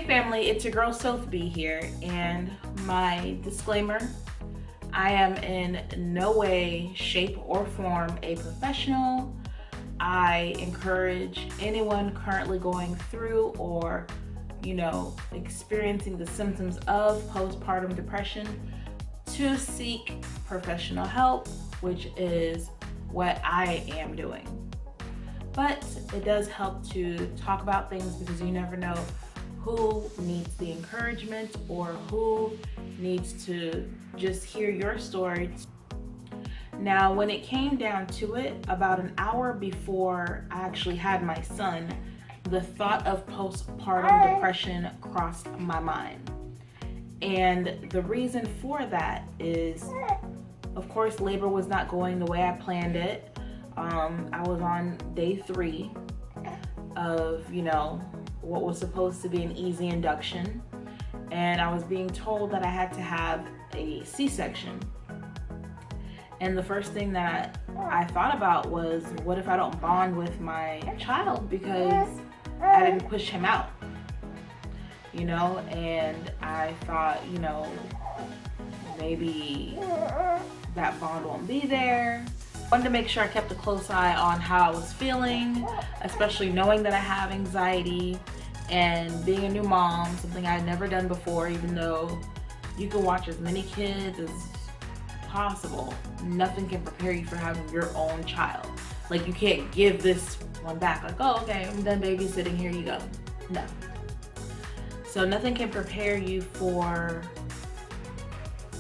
family, it's your girl Sophie here, and my disclaimer, I am in no way, shape, or form a professional. I encourage anyone currently going through or, experiencing the symptoms of postpartum depression to seek professional help, which is what I am doing. But it does help to talk about things because you never know who needs the encouragement or who needs to just hear your story. Now, when it came down to it, about an hour before I actually had my son, the thought of postpartum depression crossed my mind. And the reason for that is, of course, labor was not going the way I planned it. I was on day 3 of, what was supposed to be an easy induction. And I was being told that I had to have a C-section. And the first thing that I thought about was, what if I don't bond with my child because I didn't push him out? And I thought, maybe that bond won't be there. I wanted to make sure I kept a close eye on how I was feeling, especially knowing that I have anxiety and being a new mom, something I had never done before, even though you can watch as many kids as possible. Nothing can prepare you for having your own child. Like, you can't give this one back, like, oh, okay, I'm done babysitting, here you go. No. So nothing can prepare you for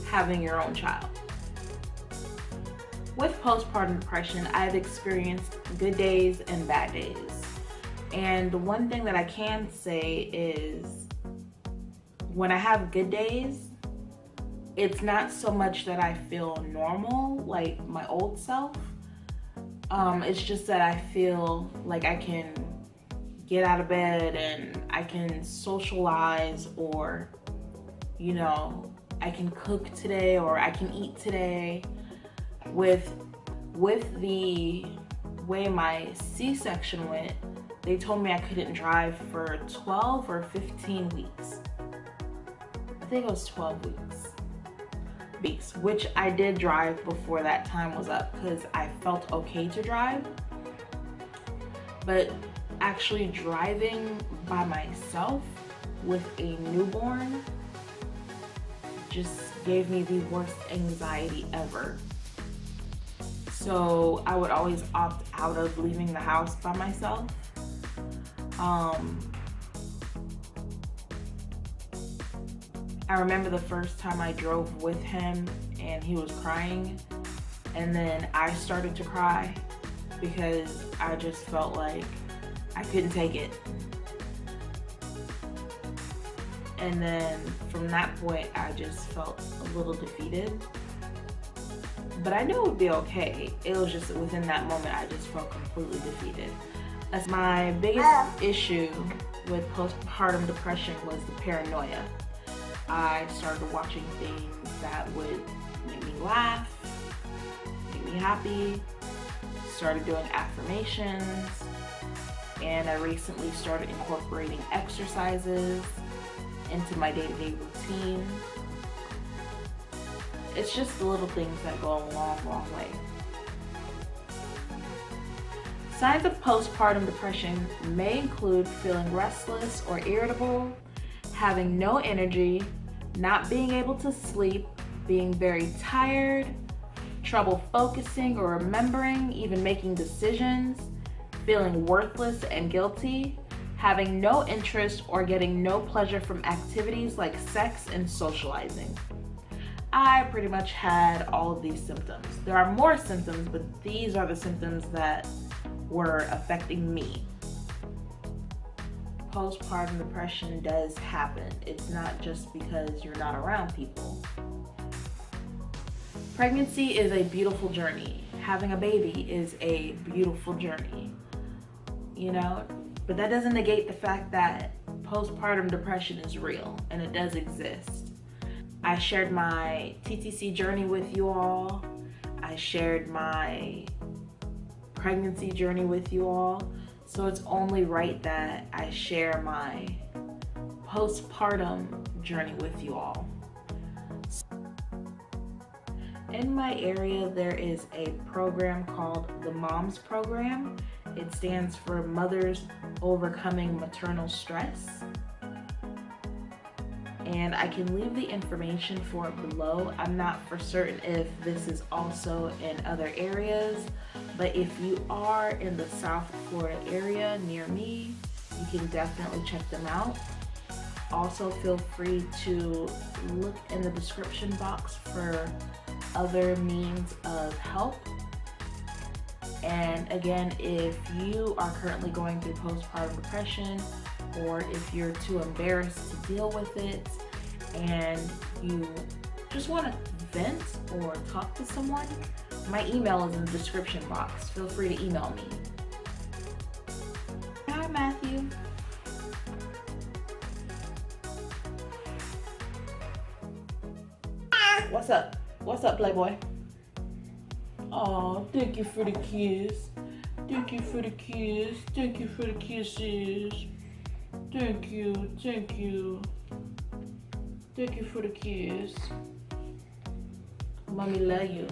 having your own child. With postpartum depression, I've experienced good days and bad days. And the one thing that I can say is, when I have good days, it's not so much that I feel normal, like my old self. It's just that I feel like I can get out of bed and I can socialize, or, I can cook today or I can eat today. With the way my C-section went, they told me I couldn't drive for 12 or 15 weeks. I think it was 12 weeks, which I did drive before that time was up because I felt okay to drive. But actually driving by myself with a newborn just gave me the worst anxiety ever. So I would always opt out of leaving the house by myself. I remember the first time I drove with him and he was crying, and then I started to cry because I just felt like I couldn't take it. And then from that point, I just felt a little defeated. But I knew it would be okay. It was just within that moment, I just felt completely defeated. As my biggest issue with postpartum depression was the paranoia. I started watching things that would make me laugh, make me happy, started doing affirmations, and I recently started incorporating exercises into my day-to-day routine. It's just the little things that go a long, long way. Signs of postpartum depression may include feeling restless or irritable, having no energy, not being able to sleep, being very tired, trouble focusing or remembering, even making decisions, feeling worthless and guilty, having no interest or getting no pleasure from activities like sex and socializing. I pretty much had all of these symptoms. There are more symptoms, but these are the symptoms that were affecting me. Postpartum depression does happen. It's not just because you're not around people. Pregnancy is a beautiful journey. Having a baby is a beautiful journey, but that doesn't negate the fact that postpartum depression is real and it does exist. I shared my TTC journey with you all. I shared my pregnancy journey with you all. So it's only right that I share my postpartum journey with you all. In my area, there is a program called the MOMS program. It stands for Mothers Overcoming Maternal Stress. And I can leave the information for it below. I'm not for certain if this is also in other areas, but if you are in the South Florida area near me, you can definitely check them out. Also, feel free to look in the description box for other means of help. And again, if you are currently going through postpartum depression, or if you're too embarrassed to deal with it and you just want to vent or talk to someone, my email is in the description box. Feel free to email me. Hi, Matthew. What's up? What's up, Playboy? Oh, thank you for the kiss. Thank you for the kiss. Thank you for the kisses. Thank you. Thank you. Thank you for the kiss. Mommy love you.